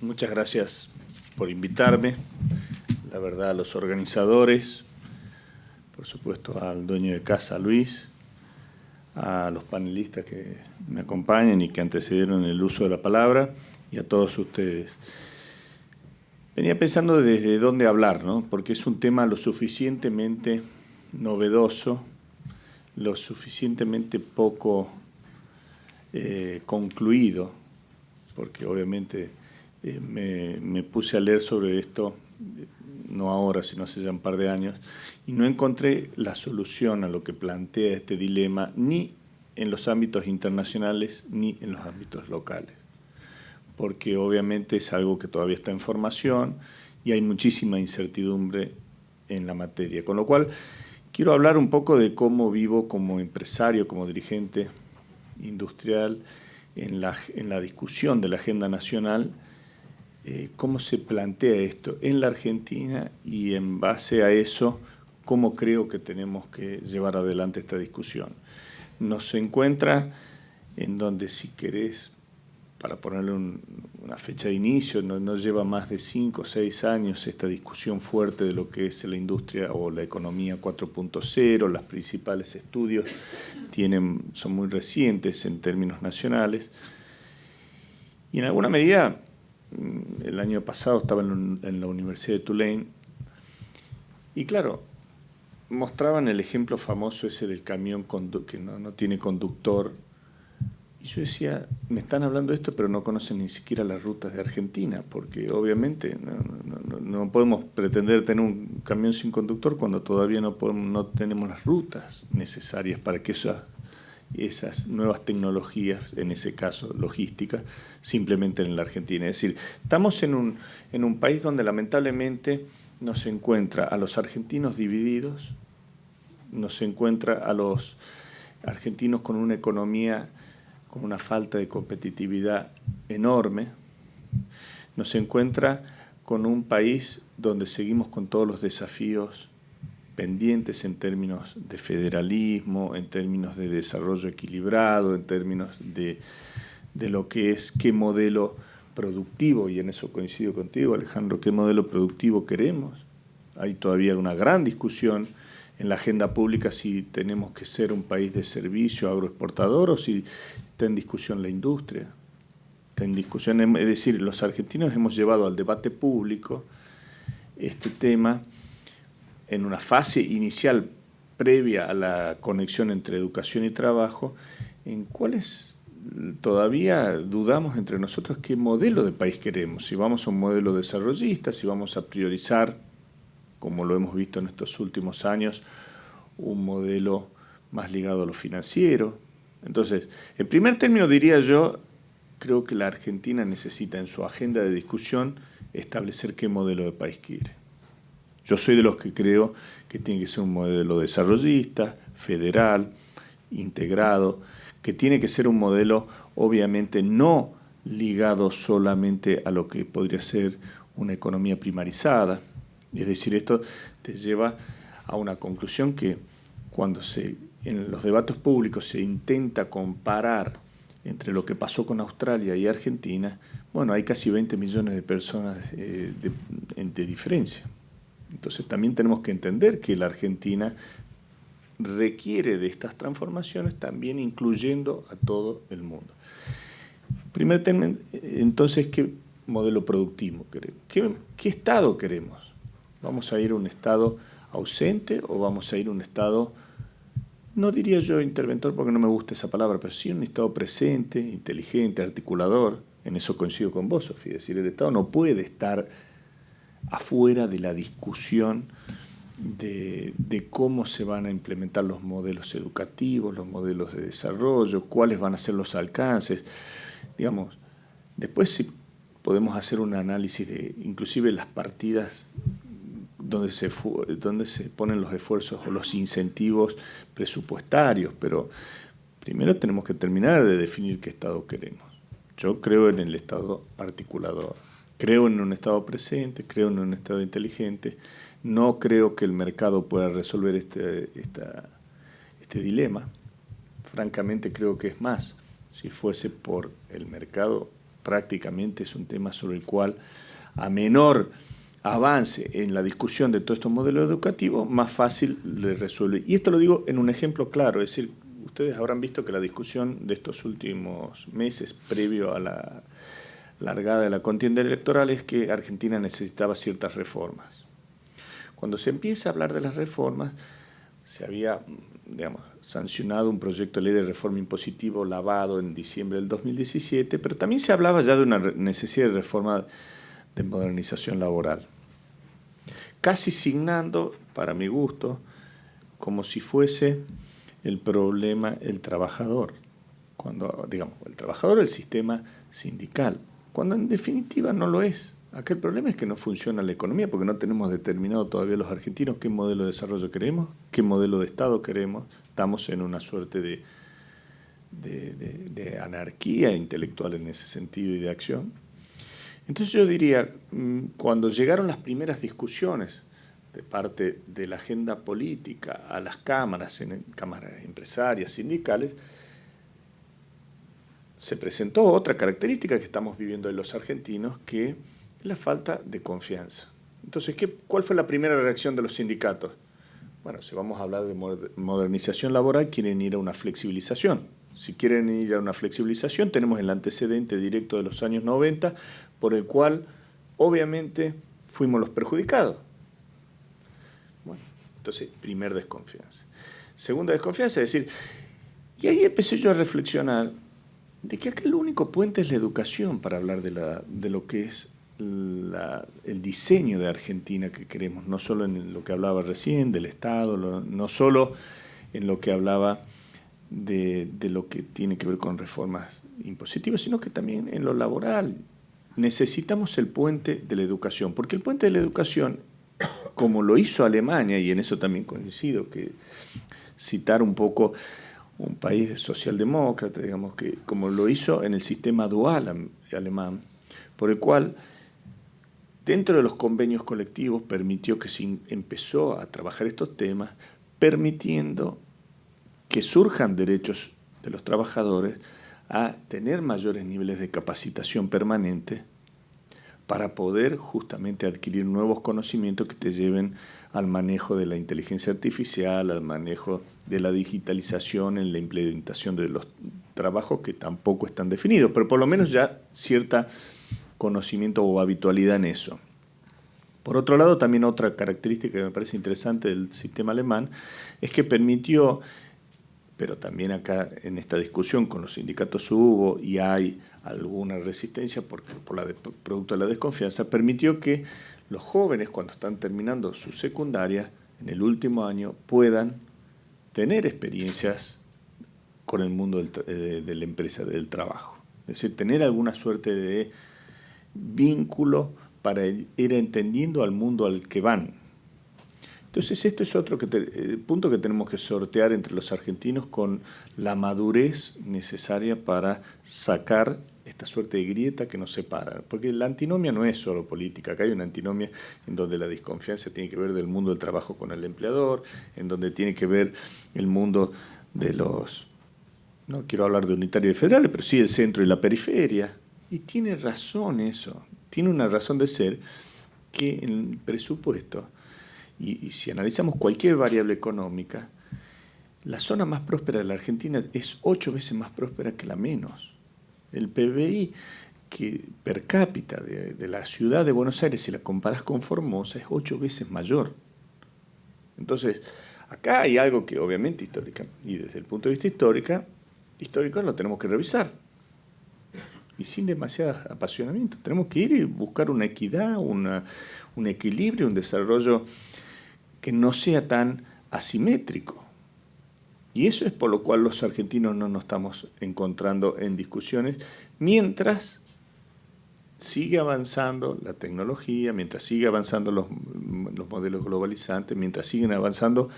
Muchas gracias por invitarme, la verdad a los organizadores, por supuesto al dueño de casa, Luis, a los panelistas que me acompañan y que antecedieron el uso de la palabra, y a todos ustedes. Venía pensando desde dónde hablar, ¿no? Porque es un tema lo suficientemente novedoso, lo suficientemente poco concluido, porque obviamente me puse a leer sobre esto, no ahora, sino hace ya un par de años, y no encontré la solución a lo que plantea este dilema, ni en los ámbitos internacionales, ni en los ámbitos locales. Porque obviamente es algo que todavía está en formación y hay muchísima incertidumbre en la materia. Con lo cual, quiero hablar un poco de cómo vivo como empresario, como dirigente industrial, en la discusión de la agenda nacional, cómo se plantea esto en la Argentina y en base a eso, cómo creo que tenemos que llevar adelante esta discusión. Nos encuentra en donde, si querés, para ponerle una fecha de inicio, no lleva más de 5 o 6 años esta discusión fuerte de lo que es la industria o la economía 4.0, los principales estudios son muy recientes en términos nacionales, y en alguna medida, el año pasado estaba en la Universidad de Tulane, y claro, mostraban el ejemplo famoso ese del camión que no tiene conductor. Y yo decía, me están hablando de esto, pero no conocen ni siquiera las rutas de Argentina, porque obviamente no podemos pretender tener un camión sin conductor cuando todavía no tenemos las rutas necesarias para que esas nuevas tecnologías, en ese caso logísticas, se implementen en la Argentina. Es decir, estamos en un país donde lamentablemente nos encuentra a los argentinos divididos, nos encuentra a los argentinos con una economía con una falta de competitividad enorme, nos encuentra con un país donde seguimos con todos los desafíos pendientes en términos de federalismo, en términos de desarrollo equilibrado, en términos de lo que es qué modelo productivo, y en eso coincido contigo, Alejandro, qué modelo productivo queremos. Hay todavía una gran discusión en la agenda pública si tenemos que ser un país de servicio agroexportador o si está en discusión la industria. Está en discusión, es decir, los argentinos hemos llevado al debate público este tema en una fase inicial previa a la conexión entre educación y trabajo, en cuáles todavía dudamos entre nosotros qué modelo de país queremos, si vamos a un modelo desarrollista, si vamos a priorizar, como lo hemos visto en estos últimos años, un modelo más ligado a lo financiero. Entonces, en primer término diría yo, creo que la Argentina necesita en su agenda de discusión establecer qué modelo de país quiere. Yo soy de los que creo que tiene que ser un modelo desarrollista, federal, integrado, que tiene que ser un modelo obviamente no ligado solamente a lo que podría ser una economía primarizada. Es decir, esto te lleva a una conclusión que cuando en los debates públicos se intenta comparar entre lo que pasó con Australia y Argentina, bueno, hay casi 20 millones de personas de diferencia. Entonces también tenemos que entender que la Argentina requiere de estas transformaciones también incluyendo a todo el mundo. Primer término, entonces, ¿qué modelo productivo queremos? ¿Qué Estado queremos? ¿Vamos a ir a un Estado ausente o vamos a ir a un Estado, no diría yo interventor porque no me gusta esa palabra, pero sí un Estado presente, inteligente, articulador? En eso coincido con vos, Sofía. Es decir, el Estado no puede estar afuera de la discusión de cómo se van a implementar los modelos educativos, los modelos de desarrollo, cuáles van a ser los alcances. Digamos, después sí podemos hacer un análisis de inclusive las partidas donde se ponen los esfuerzos o los incentivos presupuestarios, pero primero tenemos que terminar de definir qué Estado queremos. Yo creo en el Estado articulador, creo en un Estado presente, creo en un Estado inteligente, no creo que el mercado pueda resolver este dilema. Francamente creo que es más, si fuese por el mercado, prácticamente es un tema sobre el cual a menor avance en la discusión de todos estos modelos educativos, más fácil le resuelve. Y esto lo digo en un ejemplo claro, es decir, ustedes habrán visto que la discusión de estos últimos meses, previo a la largada de la contienda electoral, es que Argentina necesitaba ciertas reformas. Cuando se empieza a hablar de las reformas, se había, digamos, sancionado un proyecto de ley de reforma impositiva lavado en diciembre del 2017, pero también se hablaba ya de una necesidad de reforma de modernización laboral, casi signando, para mi gusto, como si fuese el problema el trabajador, cuando, digamos, el trabajador el sistema sindical, cuando en definitiva no lo es. Acá el problema es que no funciona la economía porque no tenemos determinado todavía los argentinos qué modelo de desarrollo queremos, qué modelo de Estado queremos. Estamos en una suerte de anarquía intelectual en ese sentido y de acción. Entonces yo diría, cuando llegaron las primeras discusiones de parte de la agenda política a las cámaras empresarias, sindicales, se presentó otra característica que estamos viviendo en los argentinos, que es la falta de confianza. Entonces, ¿cuál fue la primera reacción de los sindicatos? Bueno, si vamos a hablar de modernización laboral, quieren ir a una flexibilización. Si quieren ir a una flexibilización, tenemos el antecedente directo de los años 90, por el cual, obviamente, fuimos los perjudicados. Bueno, entonces, primer desconfianza. Segunda desconfianza, es decir, y ahí empecé yo a reflexionar de que acá el único puente es la educación para hablar de lo que es el diseño de Argentina que queremos, no solo en lo que hablaba recién del Estado, no solo en lo que hablaba de lo que tiene que ver con reformas impositivas, sino que también en lo laboral. Necesitamos el puente de la educación, porque el puente de la educación, como lo hizo Alemania, y en eso también coincido, que citar un poco un país socialdemócrata, digamos, que como lo hizo en el sistema dual alemán, por el cual dentro de los convenios colectivos permitió que se empezó a trabajar estos temas, permitiendo que surjan derechos de los trabajadores a tener mayores niveles de capacitación permanente para poder justamente adquirir nuevos conocimientos que te lleven al manejo de la inteligencia artificial, al manejo de la digitalización en la implementación de los trabajos que tampoco están definidos, pero por lo menos ya cierta conocimiento o habitualidad en eso. Por otro lado, también otra característica que me parece interesante del sistema alemán es que permitió, pero también acá en esta discusión con los sindicatos hubo y hay alguna resistencia producto de la desconfianza, permitió que los jóvenes cuando están terminando su secundaria en el último año puedan tener experiencias con el mundo de la empresa, del trabajo. Es decir, tener alguna suerte de vínculo para ir entendiendo al mundo al que van. Entonces, esto es otro punto que tenemos que sortear entre los argentinos con la madurez necesaria para sacar esta suerte de grieta que nos separa. Porque la antinomia no es solo política, acá hay una antinomia en donde la desconfianza tiene que ver del mundo del trabajo con el empleador, en donde tiene que ver el mundo de los, no quiero hablar de unitarios y federales, pero sí el centro y la periferia. Y tiene razón eso, tiene una razón de ser que en el presupuesto, y si analizamos cualquier variable económica, la zona más próspera de la Argentina es 8 veces más próspera que la menos. El PBI per cápita de la ciudad de Buenos Aires, si la comparás con Formosa, es 8 veces mayor. Entonces, acá hay algo que obviamente histórica, y desde el punto de vista histórico lo tenemos que revisar. Y sin demasiado apasionamiento. Tenemos que ir y buscar una equidad, un equilibrio, un desarrollo que no sea tan asimétrico. Y eso es por lo cual los argentinos no nos estamos encontrando en discusiones, mientras sigue avanzando la tecnología, mientras sigue avanzando los modelos globalizantes, mientras siguen avanzando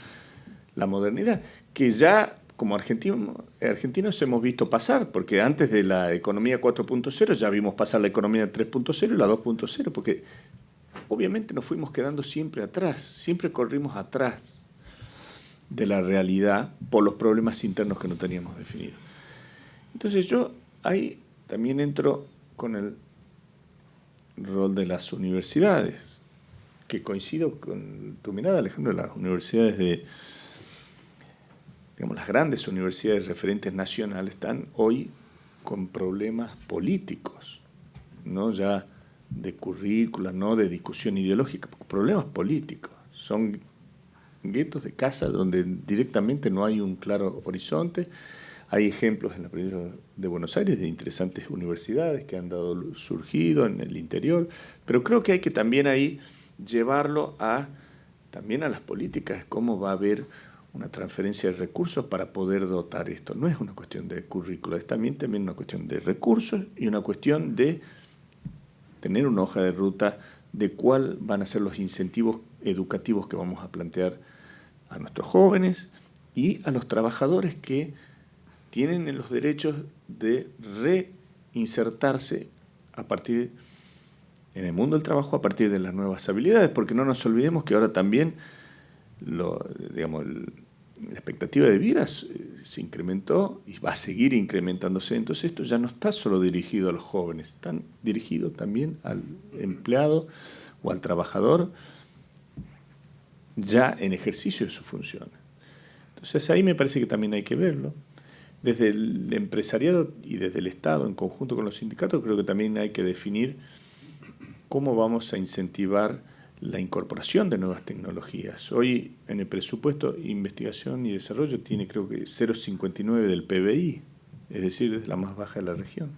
la modernidad, que ya como argentinos hemos visto pasar, porque antes de la economía 4.0 ya vimos pasar la economía 3.0 y la 2.0, porque obviamente nos fuimos quedando siempre atrás, siempre corrimos atrás de la realidad por los problemas internos que no teníamos definidos. Entonces yo ahí también entro con el rol de las universidades, que coincido con tu mirada, Alejandro. Las universidades digamos, las grandes universidades referentes nacionales están hoy con problemas políticos, no ya de currícula, no de discusión ideológica, problemas políticos. Son guetos de casa donde directamente no hay un claro horizonte. Hay ejemplos en la provincia de Buenos Aires de interesantes universidades que han dado surgido en el interior, pero creo que hay que también ahí llevarlo también a las políticas, cómo va a haber una transferencia de recursos para poder dotar esto. No es una cuestión de currícula, es también una cuestión de recursos y una cuestión de tener una hoja de ruta de cuáles van a ser los incentivos educativos que vamos a plantear a nuestros jóvenes y a los trabajadores que tienen los derechos de reinsertarse en el mundo del trabajo a partir de las nuevas habilidades, porque no nos olvidemos que ahora también la expectativa de vida se incrementó y va a seguir incrementándose. Entonces esto ya no está solo dirigido a los jóvenes, está dirigido también al empleado o al trabajador ya en ejercicio de sus funciones. Entonces ahí me parece que también hay que verlo. Desde el empresariado y desde el Estado, en conjunto con los sindicatos, creo que también hay que definir cómo vamos a incentivar la incorporación de nuevas tecnologías. Hoy en el presupuesto investigación y desarrollo tiene creo que 0,59 del PBI, es decir, es la más baja de la región.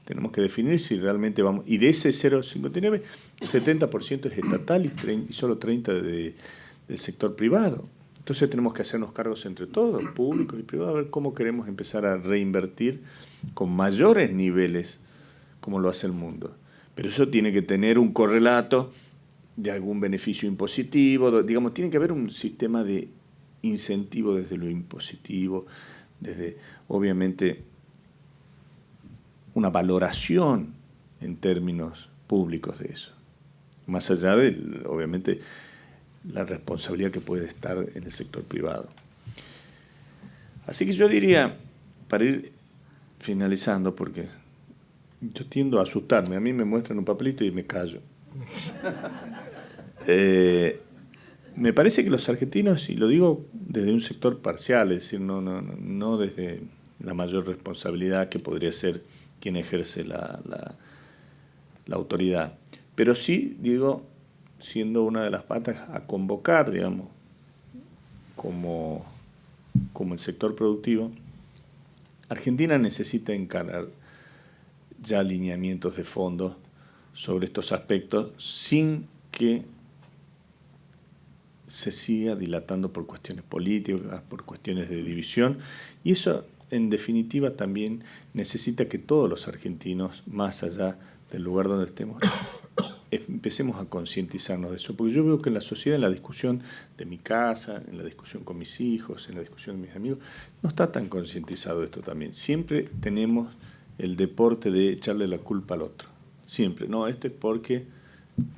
Tenemos que definir si realmente vamos... Y de ese 0,59, 70% es estatal y solo 30% del sector privado. Entonces tenemos que hacernos cargos entre todos, públicos y privados, a ver cómo queremos empezar a reinvertir con mayores niveles como lo hace el mundo. Pero eso tiene que tener un correlato de algún beneficio impositivo, digamos, tiene que haber un sistema de incentivo desde lo impositivo, desde, obviamente, una valoración en términos públicos de eso, más allá de, obviamente, la responsabilidad que puede estar en el sector privado. Así que yo diría, para ir finalizando, porque yo tiendo a asustarme, a mí me muestran un papelito y me callo. Me parece que los argentinos, y lo digo desde un sector parcial, es decir, no desde la mayor responsabilidad que podría ser quien ejerce la autoridad, pero sí, digo, siendo una de las patas a convocar, digamos, como el sector productivo, Argentina necesita encarar ya alineamientos de fondo sobre estos aspectos sin que se siga dilatando por cuestiones políticas, por cuestiones de división, y eso en definitiva también necesita que todos los argentinos, más allá del lugar donde estemos, empecemos a concientizarnos de eso, porque yo veo que en la sociedad, en la discusión de mi casa, en la discusión con mis hijos, en la discusión de mis amigos, no está tan concientizado esto también. Siempre tenemos el deporte de echarle la culpa al otro. Siempre. No, esto es porque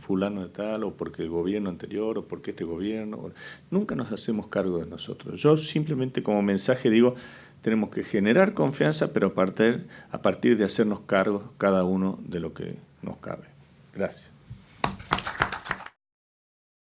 fulano de tal, o porque el gobierno anterior, o porque este gobierno. Nunca nos hacemos cargo de nosotros. Yo simplemente como mensaje digo, tenemos que generar confianza, pero a partir de hacernos cargo cada uno de lo que nos cabe. Gracias.